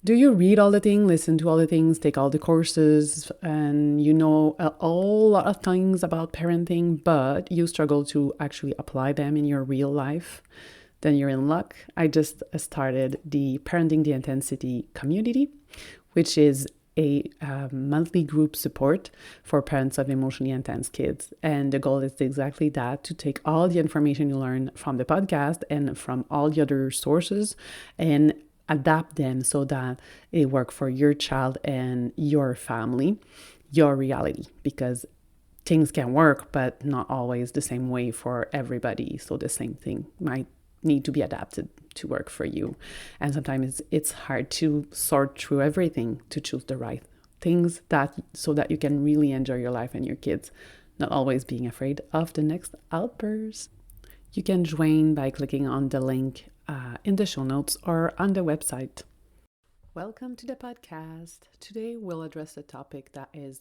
Do you read all the things, listen to all the things, take all the courses, and you know a whole lot of things about parenting, but you struggle to actually apply them in your real life? Then you're in luck. I just started the Parenting the Intensity community, which is a monthly group support for parents of emotionally intense kids. And the goal is exactly that, to take all the information you learn from the podcast and from all the other sources and adapt them so that it work for your child and your family, your reality, because things can work, but not always the same way for everybody. So the same thing might need to be adapted to work for you. And sometimes it's hard to sort through everything to choose the right things that so that you can really enjoy your life and your kids, not always being afraid of the next outburst. You can join by clicking on the link in the show notes or on the website. Welcome to the podcast. Today we'll address a topic that is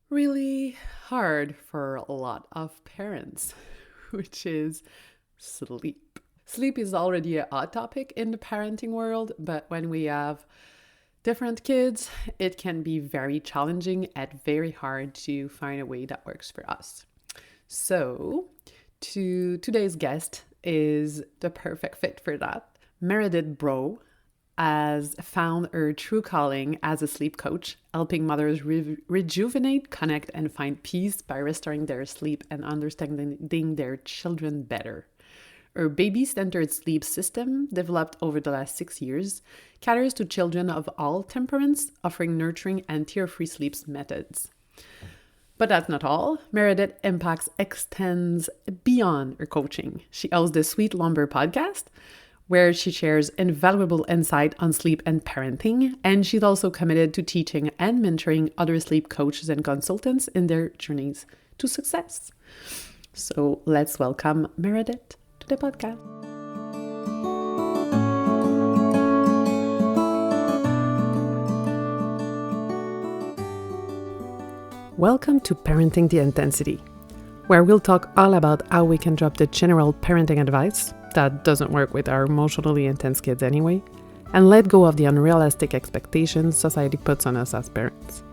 really hard for a lot of parents, which is sleep. Sleep is already a hot topic in the parenting world, but when we have different kids, it can be very challenging and very hard to find a way that works for us. So, today's guest is the perfect fit for that. Meredith Brough has found her true calling as a sleep coach, helping mothers rejuvenate, connect, and find peace by restoring their sleep and understanding their children better. Her baby-centered sleep system, developed over the last 6 years, caters to children of all temperaments, offering nurturing and tear-free sleep methods. But that's not all. Meredith Impacts extends beyond her coaching. She hosts the Sweet Lumber podcast, where she shares invaluable insight on sleep and parenting. And she's also committed to teaching and mentoring other sleep coaches and consultants in their journeys to success. So let's welcome Meredith to the podcast. Welcome to Parenting the Intensity, where we'll talk all about how we can drop the general parenting advice that doesn't work with our emotionally intense kids anyway, and let go of the unrealistic expectations society puts on us as parents.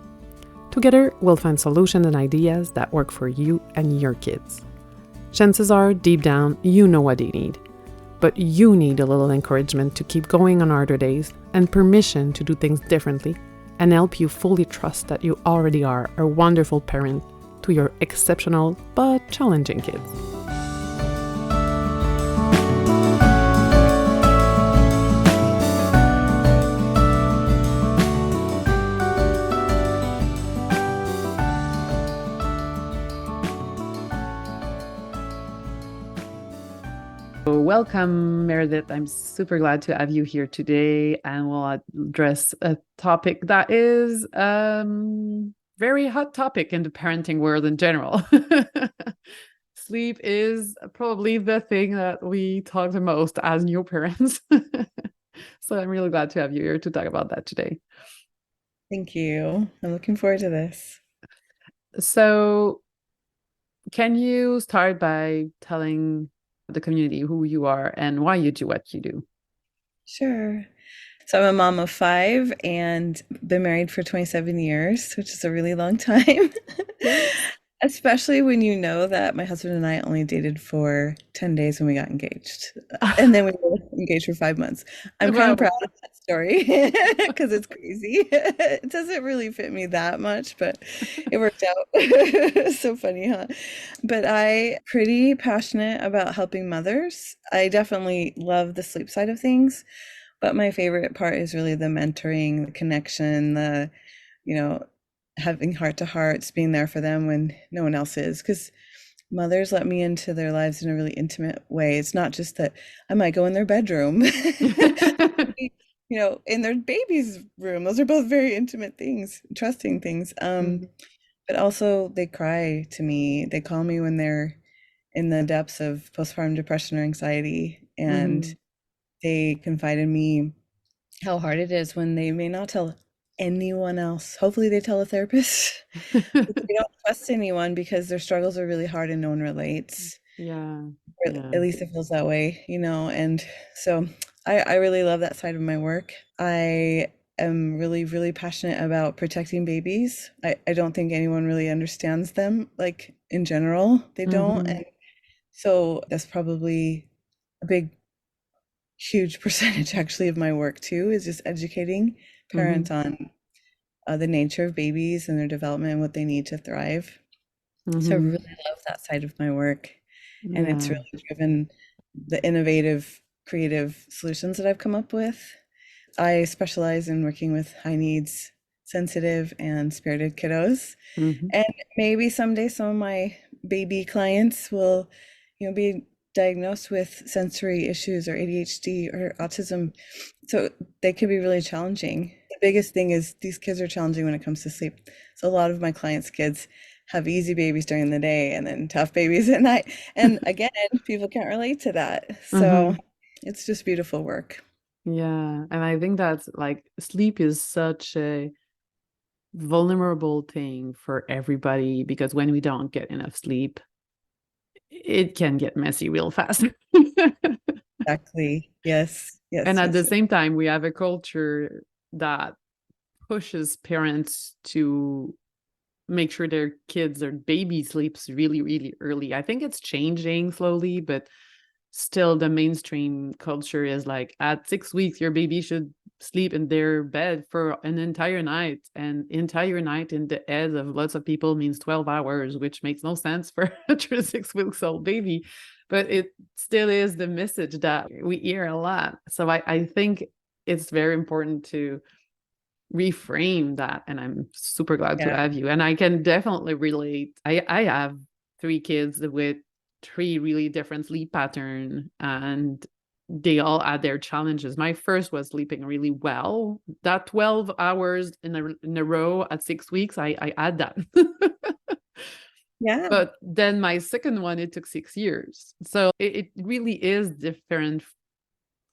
Together, we'll find solutions and ideas that work for you and your kids. Chances are, deep down, you know what they need, but you need a little encouragement to keep going on harder days and permission to do things differently and help you fully trust that you already are a wonderful parent to your exceptional but challenging kids. Welcome, Meredith. I'm super glad to have you here today, and we'll address a topic that is very hot topic in the parenting world in general. Sleep is probably the thing that we talk the most as new parents. So I'm really glad to have you here to talk about that today. Thank you. I'm looking forward to this. So can you start by telling the community who you are and why you do what you do? Sure. So I'm a mom of five and been married for 27 years, which is a really long time. Yes. Especially when you know that my husband and I only dated for 10 days when we got engaged. And then we were engaged for 5 months. I'm kind of Wow. proud of that story because it's crazy. It doesn't really fit me that much, but it worked out. So funny, huh? But I pretty passionate about helping mothers. I definitely love the sleep side of things, but my favorite part is really the mentoring, the connection, the, you know, having heart to hearts, being there for them when no one else is. Because mothers let me into their lives in a really intimate way. It's not just that I might go in their bedroom, in their baby's room. Those are both very intimate things, trusting things. Mhm. But also they cry to me. They call me when they're in the depths of postpartum depression or anxiety, and Mhm. they confide in me how hard it is when they may not tell anyone else. Hopefully they tell a therapist, but they don't trust anyone because their struggles are really hard and no one relates. Yeah. Or Yeah. at least it feels that way. And so I really love that side of my work. I am really, really passionate about protecting babies. I don't think anyone really understands them, like in general, they don't. Mm-hmm. And so that's probably a big, huge percentage actually of my work too, is just educating Mm-hmm. parents on the nature of babies and their development and what they need to thrive. So I Mm-hmm. really love that side of my work. And it's Yeah. really driven the innovative, creative solutions that I've come up with. I specialize in working with high needs, sensitive, and spirited kiddos. Mm-hmm. And maybe someday some of my baby clients will, be diagnosed with sensory issues or ADHD or autism. So they can be really challenging. The biggest thing is these kids are challenging when it comes to sleep. So a lot of my clients' kids have easy babies during the day and then tough babies at night. And again, people can't relate to that. So Mm-hmm. it's just beautiful work. Yeah. And I think that's like sleep is such a vulnerable thing for everybody because when we don't get enough sleep, it can get messy real fast. Exactly. Yes. And Yes. at the Yes. same time, we have a culture that pushes parents to make sure their kids or baby sleeps really, really early. I think it's changing slowly, but still the mainstream culture is like at 6 weeks, your baby should sleep in their bed for an entire night. And entire night in the heads of lots of people means 12 hours, which makes no sense for a 6 weeks old baby. But it still is the message that we hear a lot. So I think it's very important to reframe that, and I'm super glad to Yeah. have you, and I can definitely relate. I have three kids with three really different sleep pattern, and they all had their challenges. My first was sleeping really well, that 12 hours in a row at 6 weeks, I had that. Yeah. But then my second one, it took 6 years, so it really is different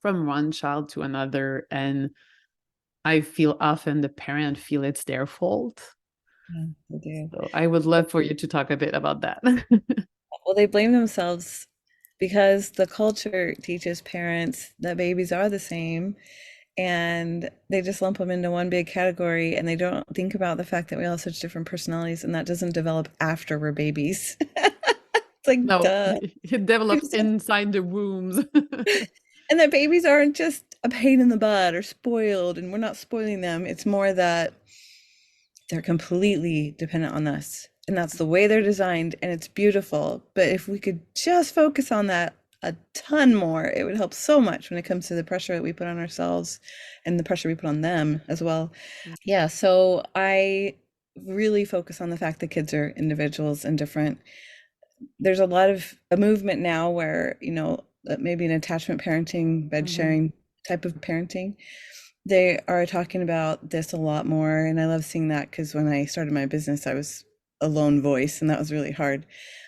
from one child to another. And I feel often the parent feel it's their fault. Yeah, they do. So I would love for you to talk a bit about that. Well, they blame themselves because the culture teaches parents that babies are the same and they just lump them into one big category and they don't think about the fact that we all have such different personalities and that doesn't develop after we're babies. It's like, No, duh. it develops inside the wombs. And that babies aren't just a pain in the butt or spoiled, and we're not spoiling them. It's more that they're completely dependent on us. And that's the way they're designed, and it's beautiful. But if we could just focus on that a ton more, it would help so much when it comes to the pressure that we put on ourselves and the pressure we put on them as well. Yeah, so I really focus on the fact that kids are individuals and different. There's a lot of a movement now where, maybe an attachment parenting, bed Mhm. sharing type of parenting. They are talking about this a lot more, and I love seeing that because when I started my business, I was a lone voice, and that was really hard.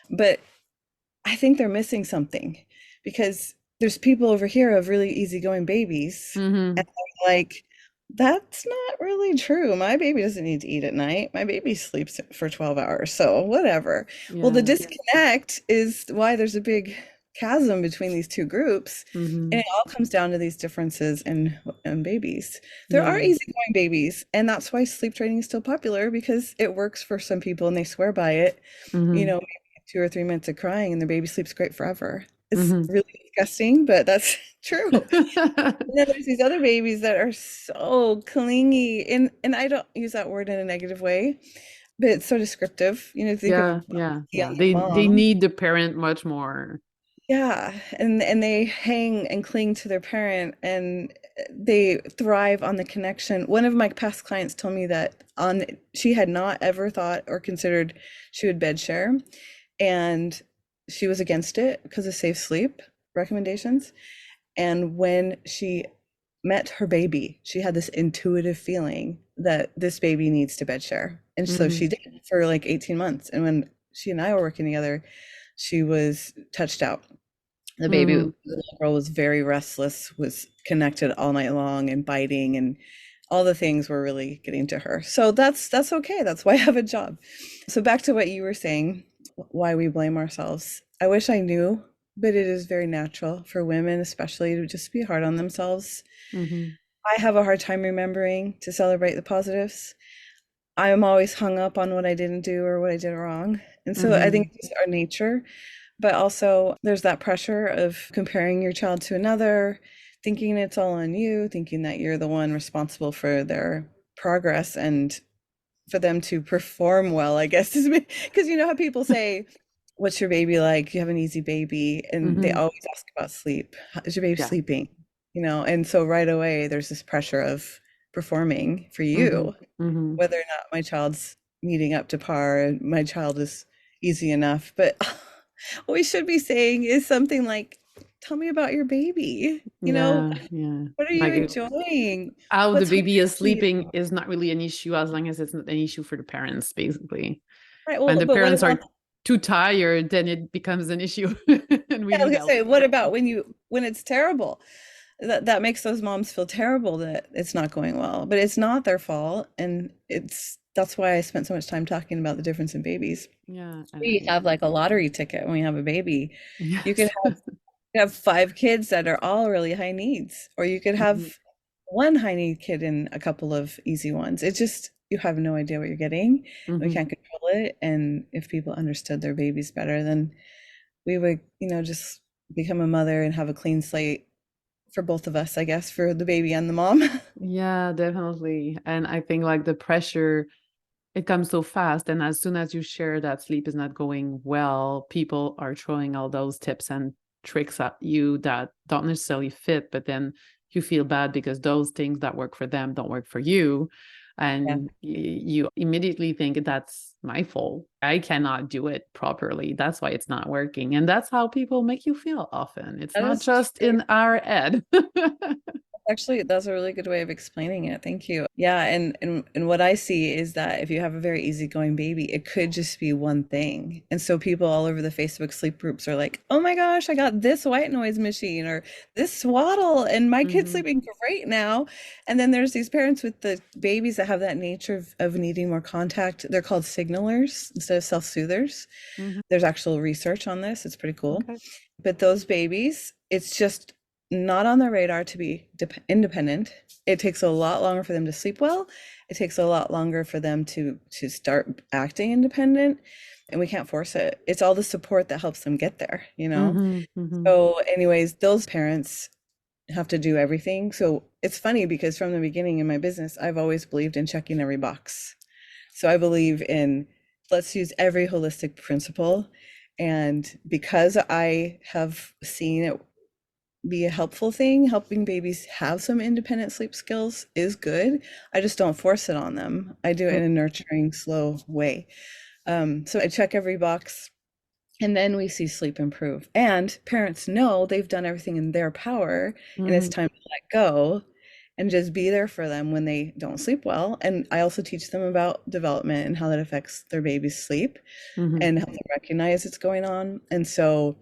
But I think they're missing something because there's people over here who have really easygoing babies, and Mhm. they're like, that's not really true. My baby doesn't need to eat at night. My baby sleeps for 12 hours, so whatever. Well, the Yeah. disconnect is why there's a big chasm between these two groups, and Mhm. it all comes down to these differences in babies. There are Yeah. easygoing babies, and that's why sleep training is still popular because it works for some people and they swear by it. Mhm. Maybe 2 or 3 minutes of crying and their baby sleeps great forever. It's Mhm. really disgusting, but that's true. And then there's these other babies that are so clingy, and I don't use that word in a negative way, but it's so descriptive. Think of a Yeah, yeah, yeah. young They mom. need the parent much more. Yeah, and they hang and cling to their parent, and they thrive on the connection. One of my past clients told me that on she had not ever thought or considered she would bed share, and she was against it because of safe sleep recommendations. And when she met her baby, she had this intuitive feeling that this baby needs to bed share. And so she Mhm. did for like 18 months. And when she and I were working together, she was touched out. The Mhm. little girl was very restless, was connected all night long and biting, and all the things were really getting to her. So that's okay. That's why I have a job. So back to what you were saying, why we blame ourselves. I wish I knew. but it is very natural for women, especially, to just be hard on themselves. Mm-hmm. I have a hard time remembering to celebrate the positives. I am always hung up on what I didn't do or what I did wrong. And so I think Mm-hmm. it's just our nature, but also there's that pressure of comparing your child to another, thinking it's all on you, thinking that you're the one responsible for their progress and for them to perform well, I guess, is because you know how people say, "What's your baby like? You have an easy baby," and they Mm-hmm. always ask about sleep. Is your baby Yeah. sleeping? You know, and so right away there's this pressure of performing for Mm-hmm. you, Mm-hmm. whether or not my child's meeting up to par, and my child is easy enough. But what we should be saying is something like, "Tell me about your baby. You know, Yeah. Yeah. what are you Like enjoying? how the What's baby is happening?" sleeping is not really an issue as long as it's not an issue for the parents, basically. Right. When Well, the but what parents about, are too tired, then it becomes an issue and we yeah, I was need gonna help. say, what about when it's terrible? That makes those moms feel terrible that it's not going well, but it's not their fault, and that's why I spent so much time talking about the difference in babies. Yeah. We have like a lottery ticket when we have a baby. You can Yes. have 5 kids that are all really high needs, or you could Mhm. have one high need kid and a couple of easy ones. It's just you have no idea what you're getting. We Mhm. can't control it, and if people understood their babies better, then we would, just become a mother and have a clean slate for both of us, I guess, for the baby and the mom. Yeah, definitely. And I think like the pressure, it comes so fast. And as soon as you share that sleep is not going well, people are throwing all those tips and tricks at you that don't necessarily fit, but then you feel bad because those things that work for them don't work for you. Yeah, And you immediately think that's my fault. I cannot do it properly. That's why it's not working. And that's how people make you feel often. It's that not is just true. in our head. Actually, that's a really good way of explaining it. Thank you. Yeah, and what I see is that if you have a very easygoing baby, it could just be one thing. And so people all over the Facebook sleep groups are like, "Oh my gosh, I got this white noise machine or this swaddle and my kid's Hmm. sleeping great now." And then there's these parents with the babies that have that nature of needing more contact. They're called signalers instead of self-soothers. Hmm. There's actual research on this. It's pretty cool. Okay. But those babies, it's just not on their radar to be independent. It takes a lot longer for them to sleep well. It takes a lot longer for them to start acting independent, and we can't force it. It's all the support that helps them get there, you know? Hmm. Hmm. So anyways, those parents have to do everything. So it's funny because from the beginning in my business, I've always believed in checking every box. So I believe in, let's use every holistic principle. And because I have seen it be a helpful thing, helping babies have some independent sleep skills is good. I just don't force it on them. I do it in a nurturing, slow way. So I check every box, and then we see sleep improve. And parents know they've done everything in their power, and it's Hmm. time to let go and just be there for them when they don't sleep well. And I also teach them about development and how that affects their baby's sleep Hmm. and help them recognize it's going on. And so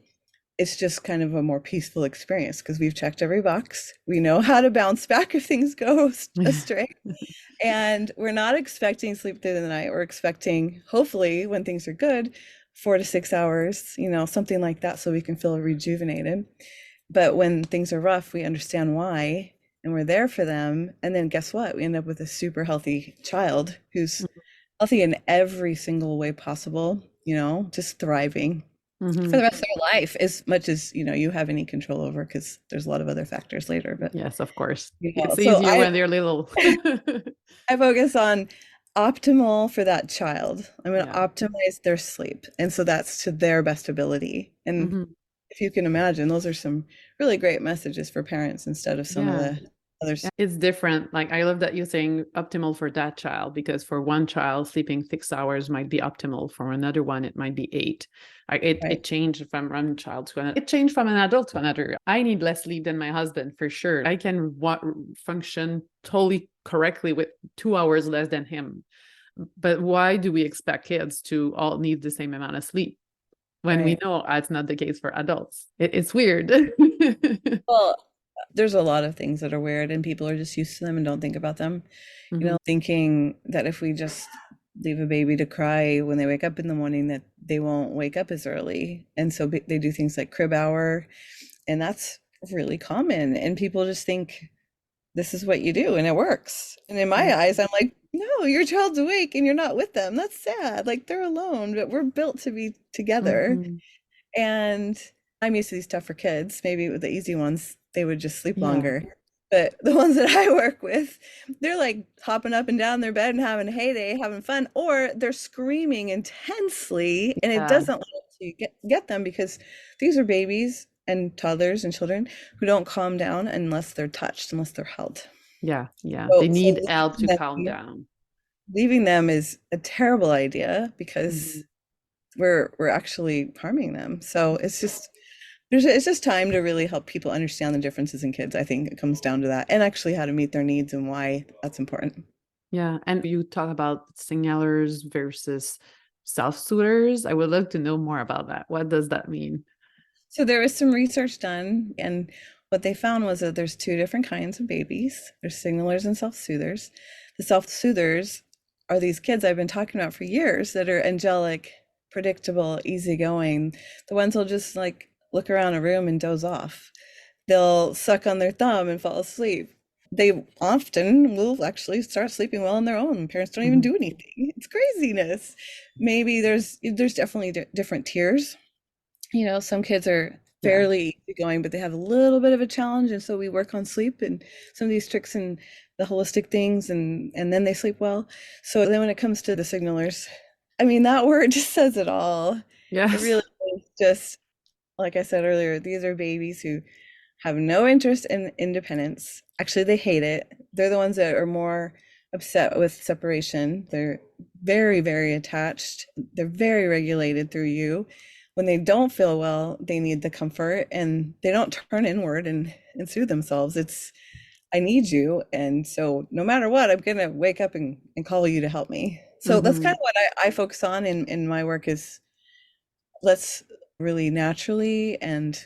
it's just kind of a more peaceful experience because we've checked every box. We know how to bounce back if things go astray. And we're not expecting sleep through the night. We're expecting, hopefully, when things are good, 4 to 6 hours, something like that, so we can feel rejuvenated. But when things are rough, we understand why and we're there for them. And then guess what? We end up with a super healthy child who's healthy in every single way possible, just thriving for Hmm. the rest of their life, as much as you have any control over, because there's a lot of other factors later. But Yes, of course. It's so easier I when they're little. I focus on optimal for that child. I'm going to Yeah. optimize their sleep, and so that's to their best ability. And Hmm. if you can imagine, those are some really great messages for parents instead of some of Yeah. the others. It's different. Like I love that you're saying optimal for that child because for one child, sleeping 6 hours might be optimal. For another one, it might be 8. Like Right. it changed from one child to another. It changed from an adult to another. I need less sleep than my husband for sure. I can function totally correctly with 2 hours less than him. But why do we expect kids to all need the same amount of sleep when we Right. know that's not the case for adults? It's weird. Well, there's a lot of things that are weird, and people are just used to them and don't think about them. Hmm. Thinking that if we just leave a baby to cry when they wake up in the morning, that they won't wake up as early. And so they do things like crib hour, and that's really common. And people just think this is what you do and it works. And in my eyes, I'm like, no, your child's awake and you're not with them. That's sad. Like they're alone, but we're built to be together. Mm-hmm. And I'm used to these tougher kids. Maybe with the easy ones, they would just sleep Yeah. longer. But the ones that I work with, they're like hopping up and down their bed and having a heyday, having fun, or they're screaming intensely, and it Yeah. doesn't let you get them because these are babies and toddlers and children who don't calm down unless they're touched, unless they're held. Yeah. Yeah. They So need help to calm down. leaving them is a terrible idea Mm-hmm. because we're actually harming them. So it's just time to really help people understand the differences in kids. I think it comes down to that, and actually how to meet their needs and why that's important. Yeah. And you talk about signalers versus self-soothers. I would love to know more about that. What does that mean? So there was some research done, and what they found was that there's two different kinds of babies. There's signalers and self-soothers. The self-soothers are these kids I've been talking about for years that are angelic, predictable, easygoing. The ones who'll just like look around a room and doze off. They'll suck on their thumb and fall asleep. They often will actually start sleeping well on their own. Parents don't even Mm-hmm. do anything. It's craziness. Maybe there's definitely different tiers. Some kids are Yeah. fairly easygoing, but they have a little bit of a challenge, and so we work on sleep and some of these tricks and the holistic things, and then they sleep well. So then when it comes to the signalers, I mean, that word just says it all. It Yes. really is just, like I said earlier, these are babies who have no interest in independence. Actually, they hate it. They're the ones that are more upset with separation. They're very, very attached. They're very regulated through you. When they don't feel well, they need the comfort and they don't turn inward and soothe themselves. It's, I need you. And so no matter what, I'm going to wake up and call you to help me. So that's kind Mm-hmm. of what I focus on in my work is let's really naturally and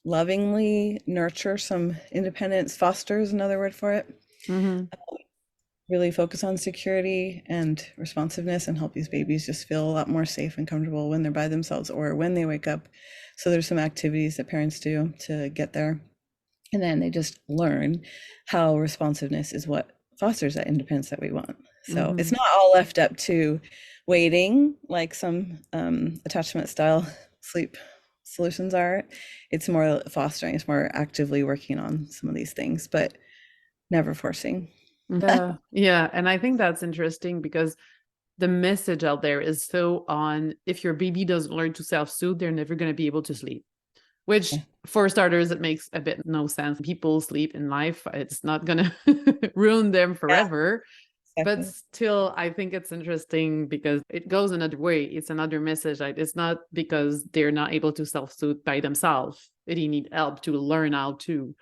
lovingly nurture some independence, foster is another word for it. Mm-hmm. Really focus on security and responsiveness and help these babies just feel a lot more safe and comfortable when they're by themselves or when they wake up. So there's some activities that parents do to get there. And then they just learn how responsiveness is what fosters that independence that we want. So it's Mm-hmm. not all left up to waiting like some attachment style sleep solutions are. It's more fostering, it's more actively working on some of these things, but never forcing. Yeah. Yeah. And I think that's interesting because the message out there is so on if your baby doesn't learn to self-soothe, they're never going to be able to sleep. Which, Yeah, for starters, it makes a bit no sense. People sleep in life, it's not gonna ruin them forever. But exactly. still, I think it's interesting because it goes another way. It's another message. Like, it's not because they're not able to self-soothe by themselves. They need help to learn how to.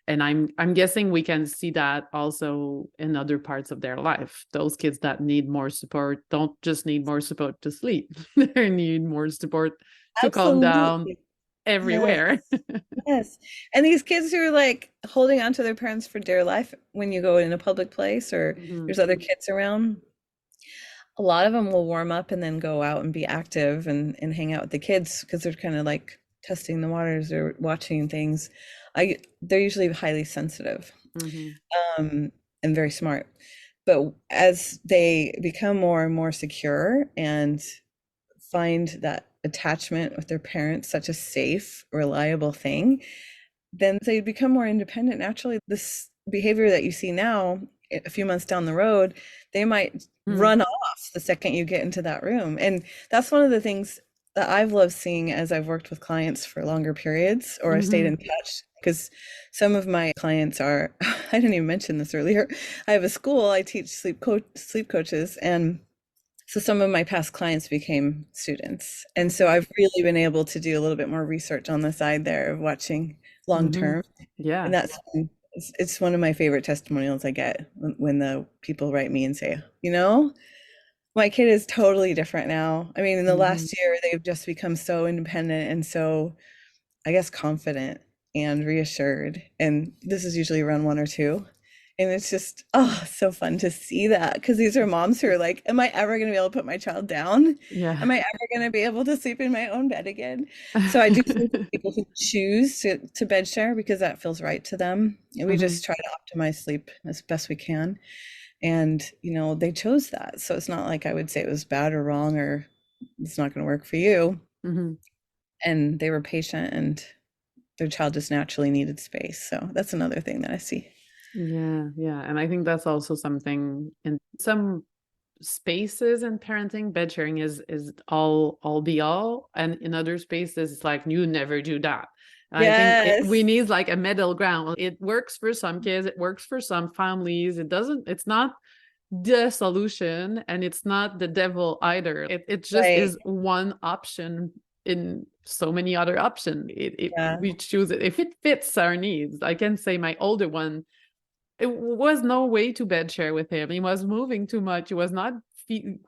And I'm guessing we can see that also in other parts of their life. Those kids that need more support don't just need more support to sleep. They need more support to calm down Absolutely. Yes. everywhere. Yes. And these kids who are like holding on to their parents for dear life when you go in a public place or Mhm. there's other kids around, a lot of them will warm up and then go out and be active and hang out with the kids because they're kind of like testing the waters or watching things. They're usually highly sensitive, Mhm. um, and very smart. But as they become more and more secure and find that attachment with their parents such a safe, reliable thing, then they become more independent naturally. This behavior that you see now, a few months down the road, they might Mm. run off the second you get into that room. And that's one of the things that I've loved seeing as I've worked with clients for longer periods or I stayed in Mhm. touch. Because some of my clients are, I didn't even mention this earlier. I have a school, I teach sleep coaches, and so some of my past clients became students. And so Mhm. I've really been able to do a little bit more research on the side there of watching long Mhm. term. And Yeah. it's one of my favorite testimonials I get when the people write me and say, my kid is totally different now. I mean, in the Mhm. last year, they've just become so independent and so, I guess, confident and reassured. And this is usually around one or two. And it's just, oh, so fun to see that because these are moms who are like, am I ever going to be able to put my child down? Yeah. Am I ever going to be able to sleep in my own bed again? So I do think that people who choose to bed share because that feels right to them. And we Hmm. just try to optimize sleep as best we can. And, they chose that. So it's not like I would say it was bad or wrong or it's not going to work for you. Hmm. And they were patient and their child just naturally needed space. So that's another thing that I see. Yeah, yeah. And I think that's also something in some spaces in parenting, bed sharing is all be all. And in other spaces, it's like you never do that. And I think we Yes. need like a middle ground. It works for some kids, it works for some families. It's not the solution and it's not the devil either. It just Right. is one option in so many other options. Yeah. We choose it if it fits our needs. I can say my older one, it was no way to bed share with him. He was moving too much. He was not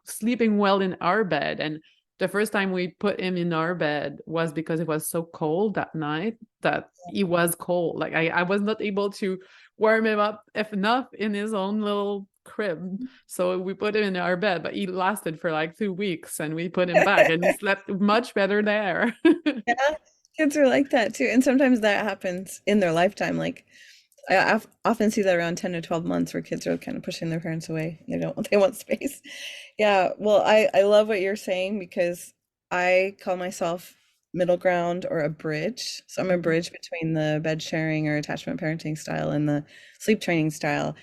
sleeping well in our bed. And the first time we put him in our bed was because it was so cold that night that he was cold. Like I was not able to warm him up enough in his own little crib. So we put him in our bed, but he lasted for like 2 weeks and we put him back and he slept much better there. Yeah, kids are like that too. And sometimes that happens in their lifetime. Like often see that around 10 to 12 months where kids are kind of pushing their parents away. They want space. Yeah, well, I love what you're saying because I call myself middle ground or a bridge. So I'm a Mhm. bridge between the bed sharing or attachment parenting style and the sleep training style.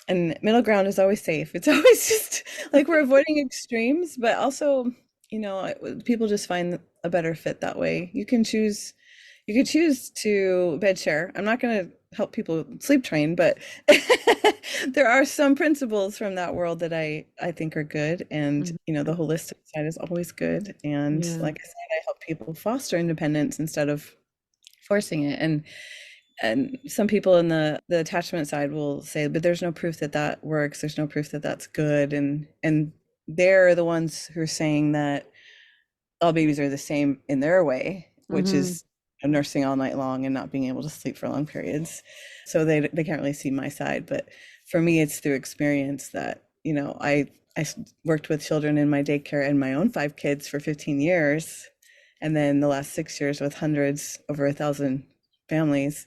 And middle ground is always safe. It's always just like we're avoiding extremes, but also, people just find a better fit that way. You could choose to bed share. I'm not going to help people sleep train, but there are some principles from that world that I think are good. And, Mhm. the holistic side is always good. And Yeah. like I said, I help people foster independence instead of forcing it. And some people in the attachment side will say, but there's no proof that that works. There's no proof that that's good. And they're the ones who are saying that all babies are the same in their way, which Hmm. is nursing all night long and not being able to sleep for long periods. So they can't really see my side. But for me, it's through experience that, worked with children in my daycare and my own 5 kids for 15 years. And then the last 6 years with hundreds, over 1,000 families.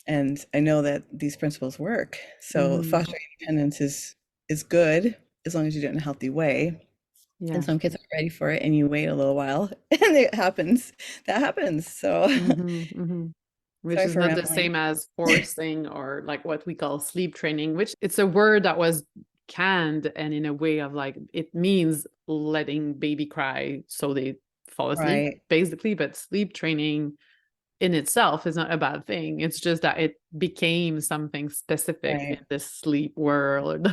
And I know that these principles work. So Hmm. fostering independence is good as long as you do it in a healthy way. And Yeah. some kids are ready for it and you wait a little while and it happens. That happens. So Hmm. Hmm. Which sorry is for not the rambling. same as forcing or like what we call sleep training, which it's a word that was canned and in a way of like it means letting baby cry so they fall asleep, Right, basically. But sleep training in itself is not a bad thing. It's just that it became something specific in right. this sleep world.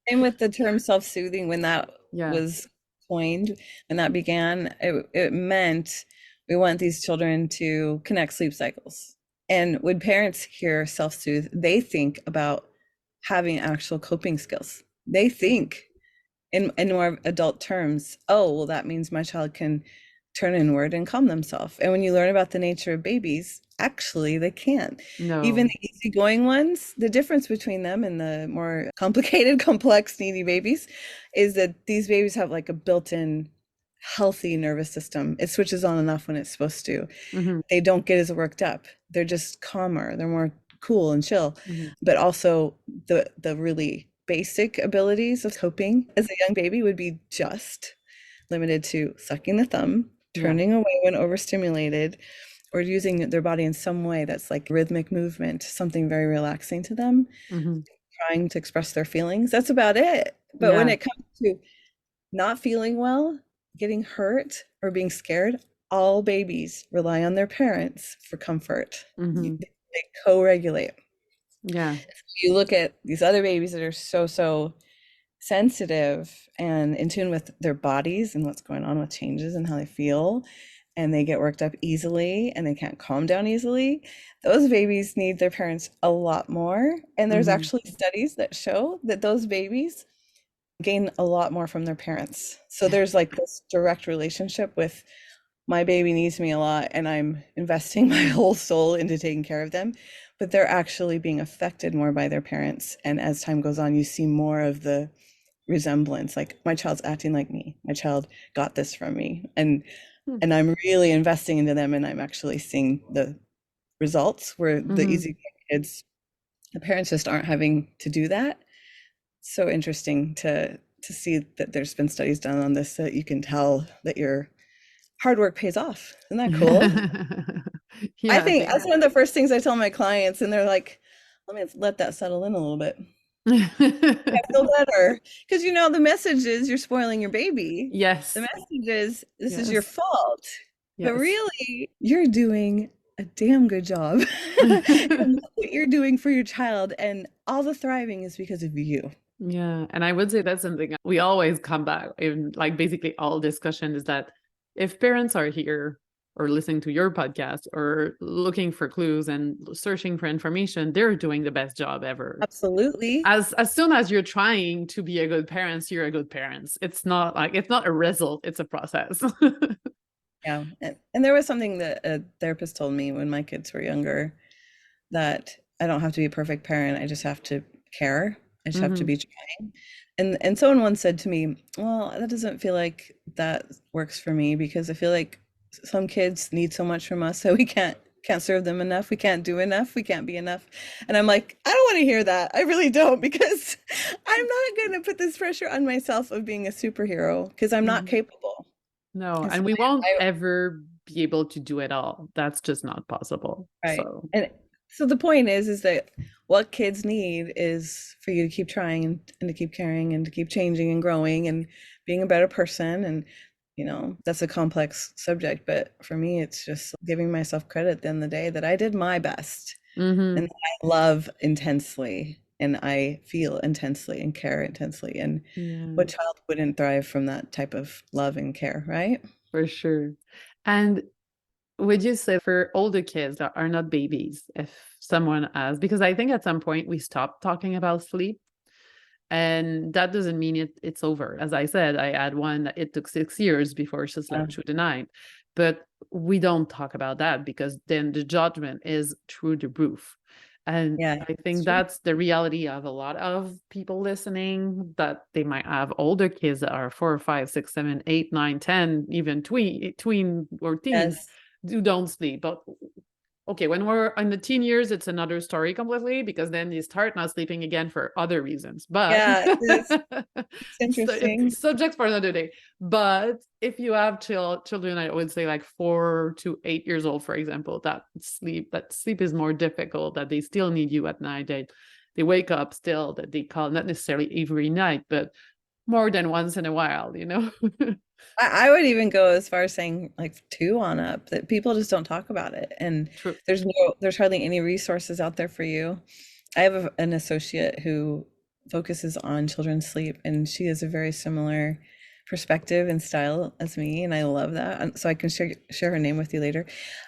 And with the term self-soothing, when that Yeah. was coined, when that began, it meant we want these children to connect sleep cycles. And when parents hear self-soothe, they think about having actual coping skills. They think in more adult terms, oh, well, that means my child can turn inward and calm themselves. And when you learn about the nature of babies, actually, they can't. Even No. the easygoing ones, the difference between them and the more complicated, complex, needy babies is that these babies have like a built-in healthy nervous system. It switches on and off when it's supposed to. Hmm. They don't get as worked up. They're just calmer. They're more cool and chill. Hmm. But also the really basic abilities of coping as a young baby would be just limited to sucking the thumb, Yeah. turning away when overstimulated, or using their body in some way that's like rhythmic movement, something very relaxing to them, Hmm. trying to express their feelings. That's about it. But when Yeah. it comes to not feeling well, getting hurt, or being scared, all babies rely on their parents for comfort. Hmm. They co-regulate. Yeah. You look at these other babies that are so sensitive and in tune with their bodies and what's going on with changes and how they feel, and they get worked up easily and they can't calm down easily. Those babies need their parents a lot more. And there's Hmm. actually studies that show that those babies gain a lot more from their parents. So there's like this direct relationship with my baby needs me a lot and I'm investing my whole soul into taking care of them. but they're actually being affected more by their parents. And as time goes on, you see more of the resemblance. Like my child's acting like me. My child got this from me. Hmm. And I'm really investing into them and I'm actually seeing the results where the Mm-hmm. easy kids, the parents just aren't having to do that. So interesting to see that there's been studies done on this that you can tell that your hard work pays off. Isn't that cool? I Yeah, I think think. that's one of the first things I tell my clients, and they're like, let me let that settle in a little bit. I feel better. Because the message is you're spoiling your baby. The Yes, message is this is your yes, fault. But yes. really, you're doing a damn good job. And what you're doing for your child and all the thriving is because of you. Yeah, and I would say that's something we always come back in, like basically all discussion is that if parents are here or listening to your podcast or looking for clues and searching for information, they're doing the best job ever. Absolutely. As soon as you're trying to be a good parent, you're a good parent. It's not a result, it's a process. Yeah. And there was something that a therapist told me when my kids were younger that I don't have to be a perfect parent. I just have to care. I just have to Hmm. be trying. And someone once said to me, "Well, that doesn't feel like that works for me because I feel like some kids need so much from us that we can't serve them enough. We can't do enough. We can't be enough." And I'm like, I don't want to hear that. I really don't because I'm not going to put this pressure on myself of being a superhero because I'm not Hmm. capable. No, And so and we won't I ever be able to do it all. That's just not possible. right. So, And so the point is that what kids need is for you to keep trying and to keep caring and to keep changing and growing and being a better person. And, that's a complex subject. But for me, it's just giving myself credit at the end of the day that I did my best and hmm. that I love intensely and I feel intensely and care intensely. And what Yeah. child wouldn't thrive from that type of love and care, right? For sure. And would you say for older kids that are not babies, if someone has, because I think at some point we stopped talking about sleep, and that doesn't mean it's over. As I said, I had one that it took 6 years before she slept through the night, but we don't talk about that because then the judgment is through the roof. And Yeah, I it's think true. that's the reality of a lot of people listening, that they might have older kids that are 4, 5, 6, 7, 8, 9, 10, even tween or teens Yes. who don't sleep. But okay, when we're in the teen years, it's another story completely because then you start not sleeping again for other reasons. But Yeah, it's so interesting. it's subject for another day. But if you have children, I would say like 4 to 8 years old, for example, that sleep is more difficult, that they still need you at night. They wake up still, that they call not necessarily every night, but more than once in a while. I would even go as far as saying like two on up that people just don't talk about it. And True. there's hardly any resources out there for you. I have an associate who focuses on children's sleep, and she has a very similar perspective and style as me, and I love that. And so I can share her name with you later.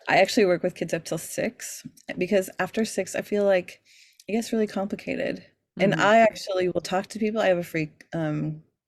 I actually work with kids up till 6 because after 6, I feel like it gets really complicated. And Hmm. I actually will talk to people. I have a free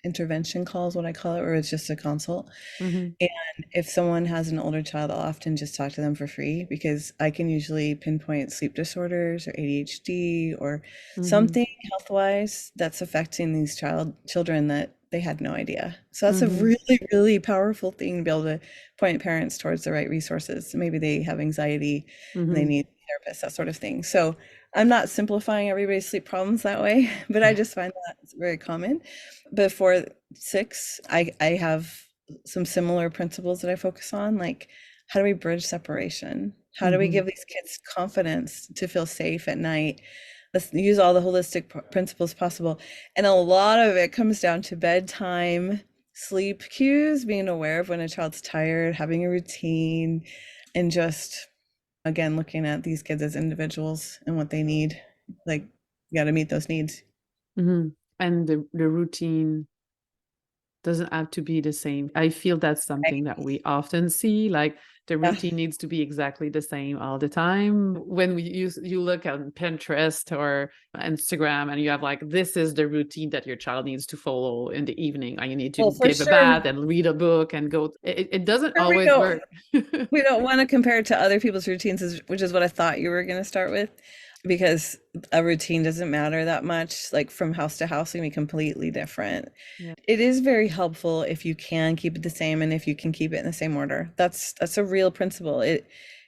intervention call is what I call it, where it's just a consult. Hmm. And if someone has an older child, I'll often just talk to them for free because I can usually pinpoint sleep disorders or ADHD or Hmm. something health-wise that's affecting these children that they had no idea. So that's a Hmm. really, really powerful thing to be able to point parents towards the right resources. Maybe they have anxiety and they Hmm. need therapists, that sort of thing. So I'm not simplifying everybody's sleep problems that way, but I just find that it's very common. Before 6, I have some similar principles that I focus on, like how do we bridge separation? How do we Hmm. give these kids confidence to feel safe at night? Let's use all the holistic principles possible. And a lot of it comes down to bedtime, sleep cues, being aware of when a child's tired, having a routine, and just again looking at these kids as individuals and what they need. Like you got to meet those needs. Hmm. And the routine doesn't have to be the same. I feel that's something that Right? we often see. Like the Yeah. routine needs to be exactly the same all the time. When you look on Pinterest or Instagram and you have like, this is the routine that your child needs to follow in the evening, and you need to Well, for give a sure, bath and read a book and go. It doesn't we always don't work. we don't want to compare it to other people's routines, which is what I thought you were going to start with. because a routine doesn't matter that much. Like from house to house, it can be completely different. Yeah. It is very helpful if you can keep it the same and if you can keep it in the same order. That's a real principle.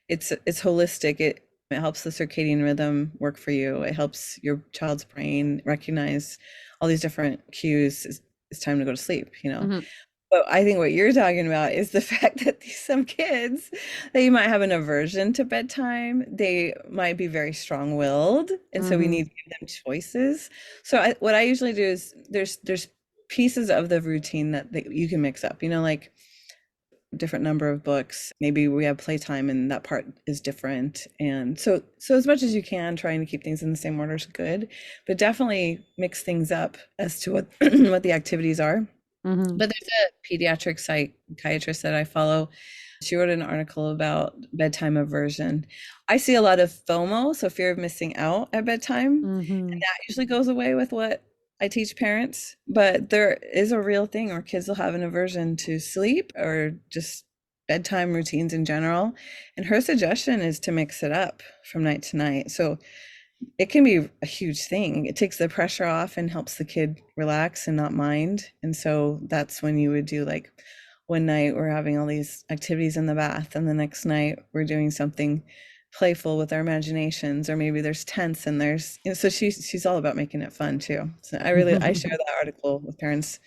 It's holistic. It helps the circadian rhythm work for you. It helps your child's brain recognize all these different cues. It's time to go to sleep, you know. Mhm. But I think what you're talking about is the fact that some kids, they might have an aversion to bedtime. They might be very strong-willed, and so we Mhm. need to give them choices. So what I usually do is there's pieces of the routine that you can mix up. You know, like different number of books. Maybe we have playtime and that part is different. And so as much as you can, trying to keep things in the same order is good, but definitely mix things up as to what what the activities are. Mhm. But there's a pediatric psychiatrist that I follow. She wrote an article about bedtime aversion. I see a lot of FOMO, so fear of missing out at bedtime, and Mhm. that usually goes away with what I teach parents. But there is a real thing where kids will have an aversion to sleep or just bedtime routines in general. And her suggestion is to mix it up from night to night. So it can be a huge thing. It takes the pressure off and helps the kid relax and not mind. And so that's when you would do like one night we're having all these activities in the bath, and the next night we're doing something playful with our imaginations, or maybe there's tense and there's, you know, so she's all about making it fun too. So I share that article with parents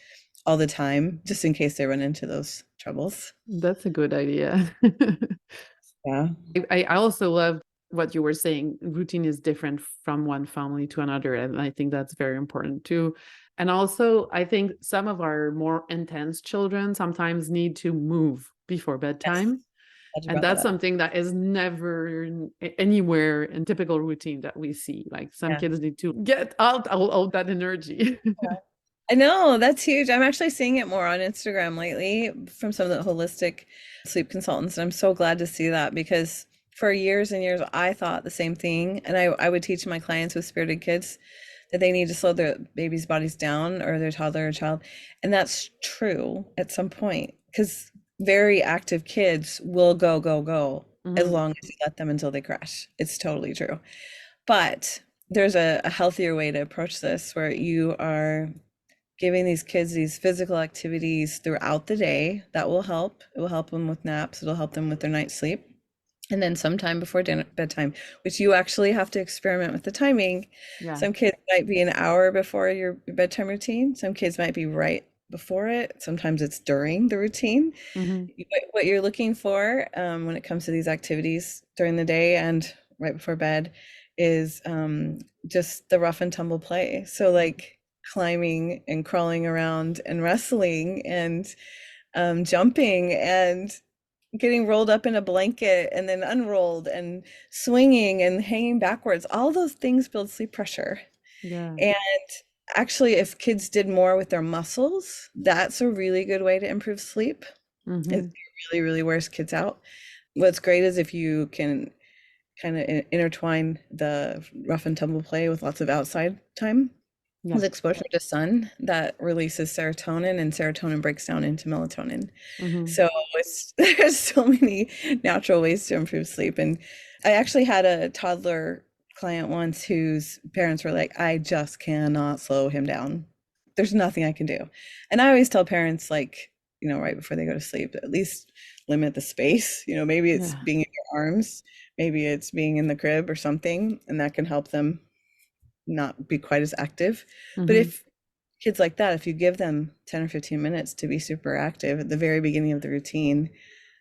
all the time, just in case they run into those troubles. That's a good idea. Yeah. I also love what you were saying. Routine is different from one family to another, and I think that's very important too. And also, I think some of our more intense children sometimes need to move before Yes. bedtime. Glad you And brought that that's up. something that is never anywhere in typical routine that we see. Like some Yeah. kids need to get out all that energy. I know, that's huge. I'm actually seeing it more on Instagram lately from some of the holistic sleep consultants. And I'm so glad to see that because for years and years, I thought the same thing. And I would teach my clients with spirited kids that they need to slow their babies' bodies down or their toddler or child. And that's true at some point because very active kids will go, go, go as Mhm. long as you let them until they crash. It's totally true. But there's a healthier way to approach this where you are giving these kids these physical activities throughout the day that will help. It will help them with naps, it'll help them with their night's sleep. And then sometime before dinner bedtime, which you actually have to experiment with the timing. Yeah. Some kids might be an hour before your bedtime routine. Some kids might be right before it. Sometimes it's during the routine. Mhm. What you're looking for when it comes to these activities during the day and right before bed is just the rough and tumble play. So like climbing and crawling around and wrestling and jumping and getting rolled up in a blanket and then unrolled and swinging and hanging backwards. All those things build sleep pressure. Yeah. And actually, if kids did more with their muscles, that's a really good way to improve sleep. It Mhm. really, really wears kids out. What's great is if you can kind of intertwine the rough and tumble play with lots of outside time. Yeah. With exposure to sun, that releases serotonin, and serotonin breaks down into melatonin. Mhm. So there's so many natural ways to improve sleep. And I actually had a toddler client once whose parents were like, I just cannot slow him down. There's nothing I can do. And I always tell parents, like, you know, right before they go to sleep, at least limit the space. You know, maybe it's Yeah. being in your arms, maybe it's being in the crib or something, and that can help them not be quite as active. But Mhm. if kids like that, if you give them 10 or 15 minutes to be super active at the very beginning of the routine,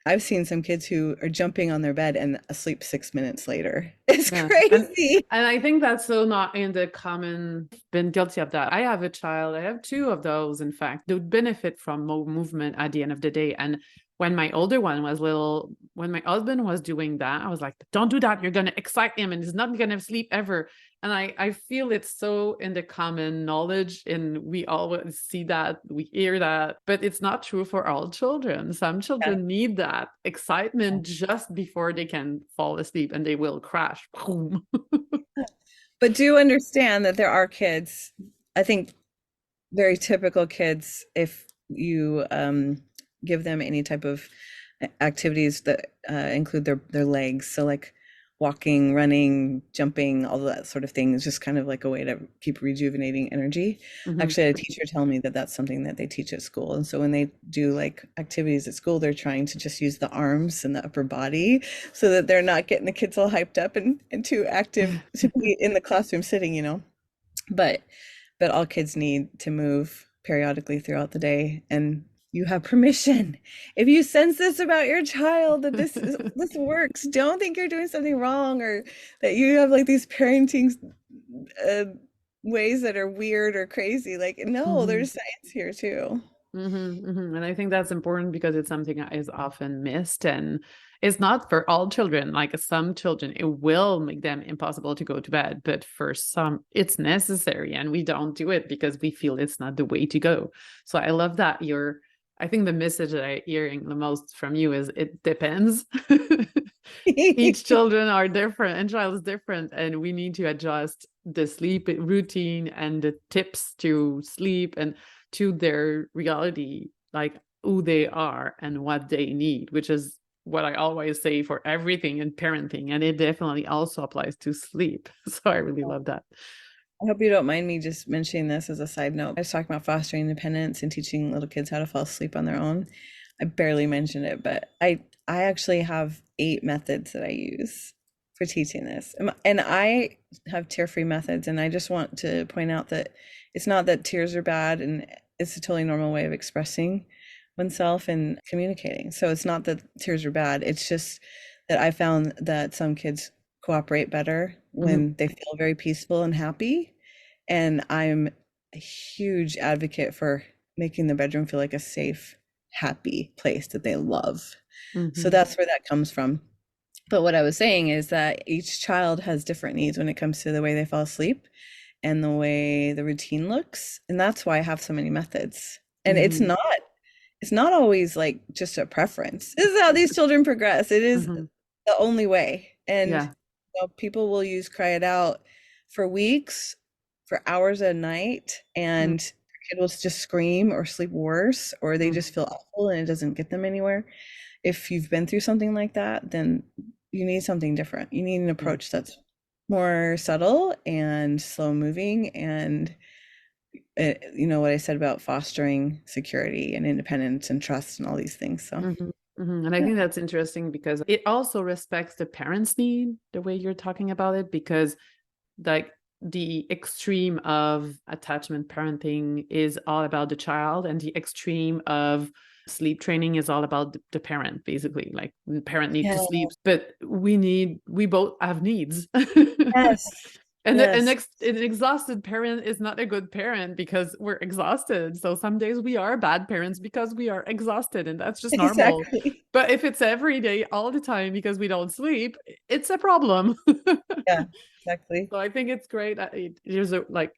I've seen some kids who are jumping on their bed and asleep 6 minutes later. It's Yeah. crazy. And I think that's so not in the common, been guilty of that. I have a child, I have two of those, in fact, they would benefit from more movement at the end of the day. And when my older one was little, when my husband was doing that, I was like, don't do that. You're going to excite him and he's not going to sleep ever. And I feel it's so in the common knowledge, and we always see that, we hear that, but it's not true for all children. Some Yeah. children need that excitement just before they can fall asleep, and they will crash. Boom. But do understand that there are kids, I think very typical kids, if you give them any type of activities that include their legs. So like walking, running, jumping, all of that sort of thing is just kind of like a way to keep rejuvenating energy. Hmm. Actually, I had a teacher tell me that that's something that they teach at school. And so when they do like activities at school, they're trying to just use the arms and the upper body so that they're not getting the kids all hyped up and too active to be in the classroom sitting, But all kids need to move periodically throughout the day, and you have permission. If you sense this about your child that this works, don't think you're doing something wrong or that you have like these parenting uh, ways that are weird or crazy. Like, no, Hmm. there's science here too. And I think that's important because it's something that is often missed, and it's not for all children. Like some children, it will make them impossible to go to bed, but for some, it's necessary, and we don't do it because we feel it's not the way to go. So I love that I think the message that I'm hearing the most from you is it depends. Each children are different and child is different, and we need to adjust the sleep routine and the tips to sleep and to their reality, like who they are and what they need, which is what I always say for everything in parenting, and it definitely also applies to sleep. So I really love that. I hope you don't mind me just mentioning this as a side note. I was talking about fostering independence and teaching little kids how to fall asleep on their own. I barely mentioned it, but I actually have 8 methods that I use for teaching this. And I have tear-free methods, and I just want to point out that it's not that tears are bad, and it's a totally normal way of expressing oneself and communicating. So it's not that tears are bad. It's just that I found that some kids cooperate better Mhm. when they feel very peaceful and happy. And I'm a huge advocate for making the bedroom feel like a safe, happy place that they love. So Mhm. that's where that comes from. But what I was saying is that each child has different needs when it comes to the way they fall asleep and the way the routine looks. And that's why I have so many methods. And Mhm. it's not always like just a preference. This is how these children progress. It is Mhm. the only way. And Yeah. people will use cry it out for weeks, for hours a night, Mm. and their kid will just scream or sleep worse, or they just Mhm. feel awful and it doesn't get them anywhere. If you've been through something like that, then you need something different. You need an Yeah. approach that's more subtle and slow moving and what I said about fostering security and independence and trust and all these things. So, Mhm. Mhm. And I yeah. think that's interesting because it also respects the parents' need, the way you're talking about it, because like the extreme of attachment parenting is all about the child, and the extreme of sleep training is all about the parent, basically. Like the parent need Yeah. to sleep, but we both have needs. Yes. And Yes. an exhausted parent is not a good parent because we're exhausted. So some days we are bad parents because we are exhausted, and that's just normal. Exactly. But if it's every day, all the time because we don't sleep, it's a problem. Yeah. Exactly. So I think it's great that there's like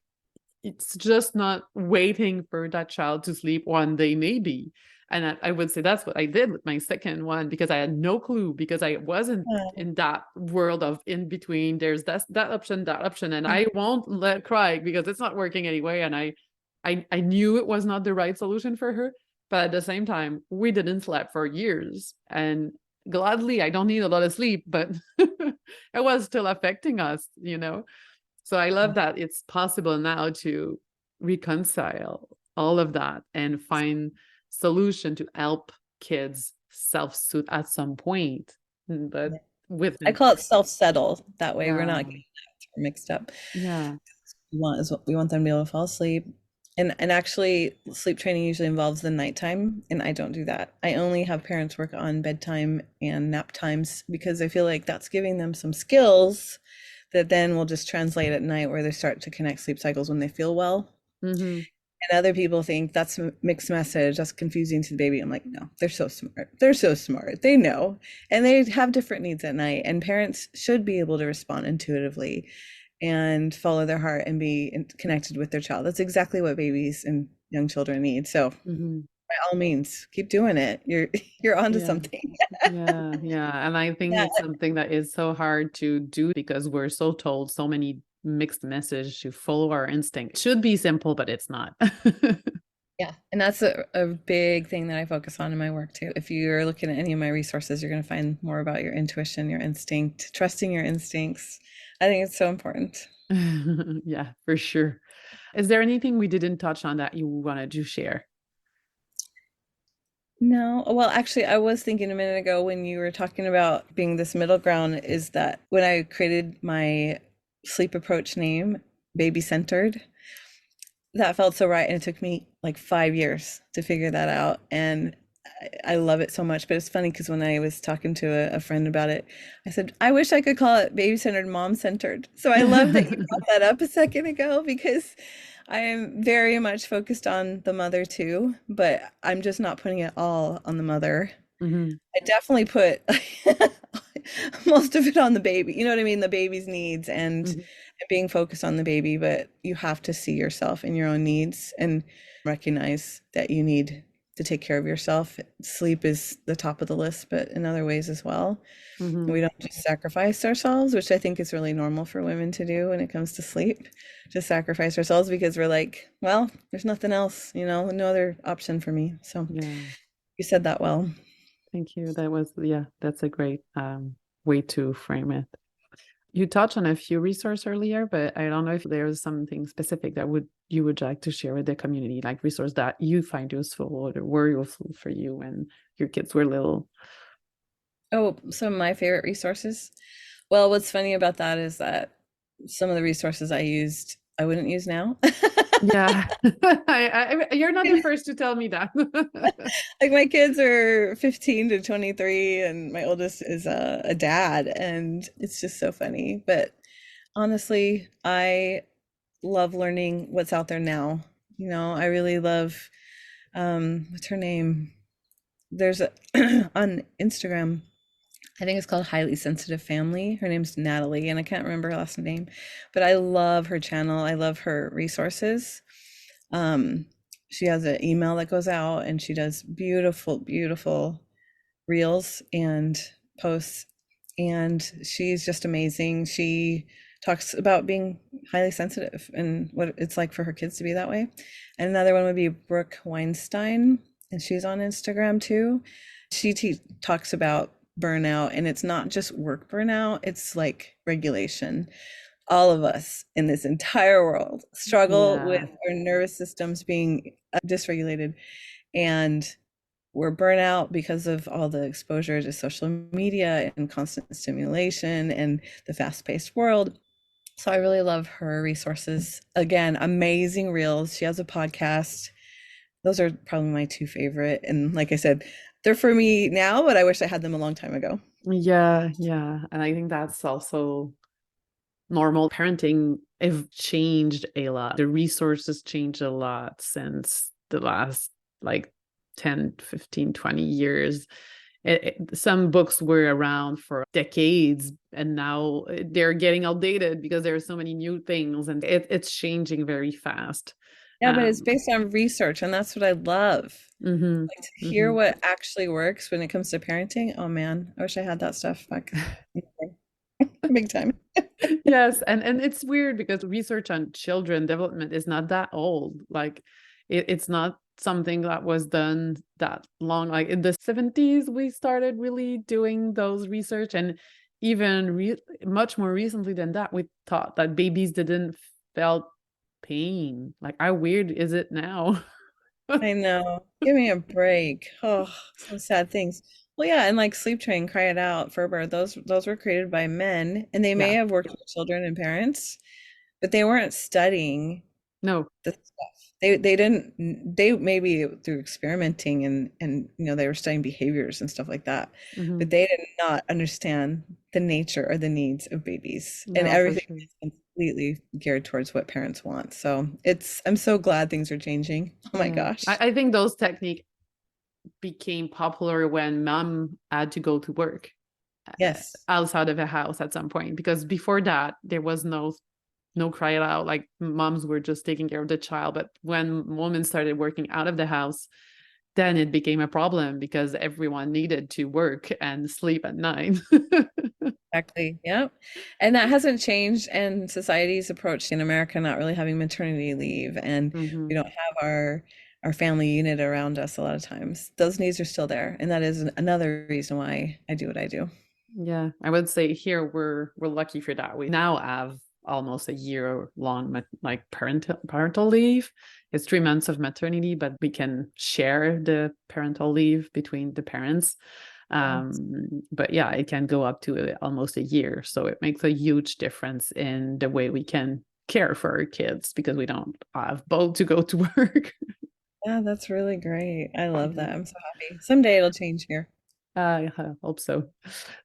it's just not waiting for that child to sleep when they may be. And I would say that's what I did with my second one because I had no clue because I wasn't Yeah. in that world of in between. There's that option, and I won't let cry because it's not working anyway. And I knew it was not the right solution for her, but at the same time, we didn't sleep for years. And gladly, I don't need a lot of sleep, but it was still affecting us. So I love that it's possible now to reconcile all of that and find solution to help kids self-soothe at some point. But Yeah. with I call it self-settle. That way we're not yeah, getting that mixed up. yeah. We want them to be able to fall asleep. And actually sleep training usually involves the nighttime, and I don't do that. I only have parents work on bedtime and nap times because I feel like that's giving them some skills that then will just translate at night where they start to connect sleep cycles when they feel well. Mm-hmm. And other people think that's a mixed message. That's confusing to the baby. I'm like, no, they're so smart. They're so smart. They know. And they have different needs at night. And parents should be able to respond intuitively and follow their heart and be connected with their child. That's exactly what babies and young children need. So Mm-hmm. by all means, keep doing it. You're onto Yeah. something. Yeah. And I think Yeah. it's something that is so hard to do because we're so told so many mixed messages to follow our instinct. It should be simple, but it's not. Yeah, and that's a big thing that I focus on in my work too. If you're looking at any of my resources, you're going to find more about your intuition, your instinct, trusting your instincts. I think it's so important. Yeah, for sure. Is there anything we didn't touch on that you wanted to share? No, well, actually, I was thinking a minute ago when you were talking about being this middle ground, is that when I created my sleep approach name, Baby Centered, that felt so right. And it took me like 5 years to figure that out. And I love it so much. But it's funny because when I was talking to a friend about it, I said, I wish I could call it baby centered, mom centered. So I love that you brought that up a second ago because I am very much focused on the mother too, but I'm just not putting it all on the mother. Hmm. I definitely put most of it on the baby. You know what I mean? The baby's needs Hmm. and being focused on the baby, but you have to see yourself and your own needs and recognize that you need to take care of yourself. Sleep is the top of the list, but in other ways as well. And we Hmm. don't just sacrifice ourselves, which I think is really normal for women to do when it comes to sleep. Just sacrifice ourselves because we're like, well, there's nothing else, no other option for me. So Yeah, you said that well. thank you. Yeah, that's a great way to frame it. You touched on a few resources earlier, but I don't know if there's something specific that would you would like to share with the community, like resource that you find useful or were useful for you when your kids were little. Oh, some of my favorite resources. Well, what's funny about that is that some of the resources I used, I wouldn't use now. Yeah, you're not the first to tell me that. Like my kids are 15 to 23, and my oldest is a dad, and it's just so funny. But honestly, I love learning what's out there now. I really love, what's her name? There's a on Instagram. I think it's called Highly Sensitive Family. Her name's Natalie, and I can't remember her last name, but I love her channel. I love her resources. Um, she has an email that goes out, and she does beautiful, beautiful reels and posts, and she's just amazing. She talks about being highly sensitive and what it's like for her kids to be that way. And another one would be Brooke Weinstein, and she's on Instagram too. She talks about burnout, and it's not just work burnout, it's like regulation. All of us in this entire world struggle with Yeah. our nervous systems being dysregulated, and we're burnout because of all the exposure to social media and constant stimulation and the fast-paced world. So I really love her resources. Again, amazing reels. She has a podcast. Those are probably my two favorite. And like I said, they're for me now, but I wish I had them a long time ago. Yeah, yeah. And I think that's also normal. Parenting have changed a lot. The resources changed a lot since the last like 10, 15, 20 years. Some books were around for decades and now they're getting outdated because there are so many new things and it's changing very fast. Yeah, but it's Um, based on research, and that's what I love. mhm, Like to hear mhm. what actually works when it comes to parenting. Oh man, I wish I had that stuff back in the day. Big time. Yes, and it's weird because research on children development is not that old. Like it's not something that was done that long. Like in the 70s, we started really doing those research, and even much more recently than that, we thought that babies didn't felt pain. Like how weird is it now? I know. Give me a break. Oh, some sad things. Well, yeah, and like Sleep Train, Cry It Out, Ferber, those were created by men, and they may Yeah. have worked with children and parents, but they weren't studying No. the stuff. They didn't they maybe through experimenting and they were studying behaviors and stuff like that, but Hmm. they did not understand the nature or the needs of babies, and No, for everything sure. is completely geared towards what parents want. So I'm so glad things are changing. Oh my Yeah. gosh. I think those techniques became popular when mom had to go to work Yes. outside of a house at some point because before that there was no cry it out, like moms were just taking care of the child, but when women started working out of the house then it became a problem because everyone needed to work and sleep at night. Exactly. Yep. And that hasn't changed. And society's approach in America not really having maternity leave, and we Hmm. don't have our our family unit around us a lot of times. Those needs are still there. And that is another reason why I do what I do. Yeah, I would say here we're lucky for that. We now have almost a year long like parental leave. It's 3 months of maternity, but we can share the parental leave between the parents. But yeah, it can go up to almost a year. So it makes a huge difference in the way we can care for our kids because we don't have both to go to work. Yeah, that's really great. I love that. I'm so happy. Someday it'll change here. I hope so.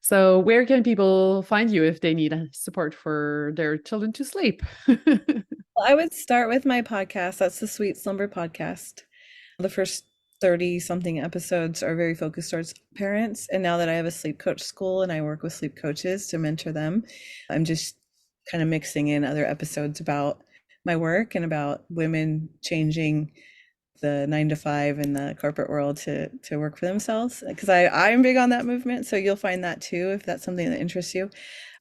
So where can people find you if they need support for their children to sleep? Well, I would start with my podcast. That's the Sweet Slumber podcast. The first 30 something episodes are very focused towards parents. And now that I have a sleep coach school and I work with sleep coaches to mentor them, I'm just kind of mixing in other episodes about my work and about women changing the 9 to 5 in the corporate world to work for themselves. Because I'm big on that movement. So you'll find that too, if that's something that interests you.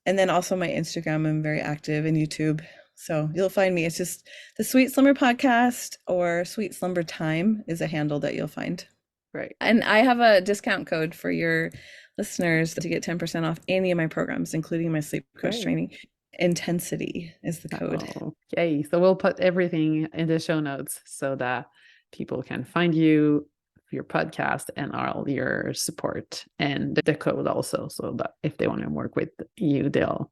And then also my Instagram, I'm very active, and YouTube. So you'll find me. It's just the Sweet Slumber Podcast, or Sweet Slumber Time is a handle that you'll find. Right. And I have a discount code for your listeners to get 10% off any of my programs, including my sleep coach training. Intensity is the code. Okay. So we'll put everything in the show notes so that people can find you, your podcast, and all your support, and the code also, so that if they want to work with you, they'll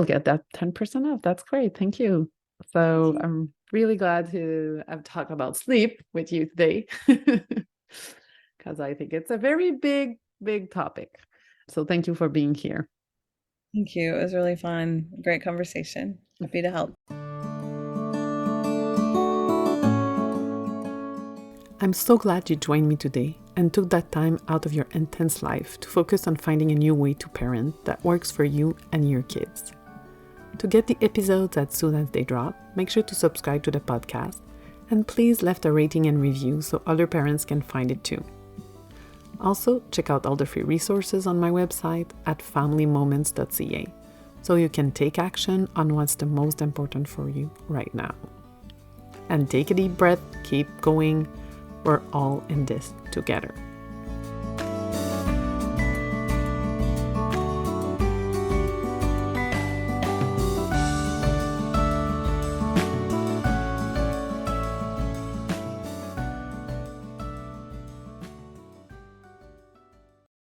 get that 10% off. That's great. Thank you. So I'm really glad to have talked about sleep with you today because I think it's a very big topic. So thank you for being here. Thank you. It was really fun. Great conversation. Happy to help. I'm so glad you joined me today and took that time out of your intense life to focus on finding a new way to parent that works for you and your kids. To get the episodes as soon as they drop, make sure to subscribe to the podcast, and please left a rating and review so other parents can find it too. Also, check out all the free resources on my website at familymoments.ca so you can take action on what's the most important for you right now. And take a deep breath, keep going. We're all in this together.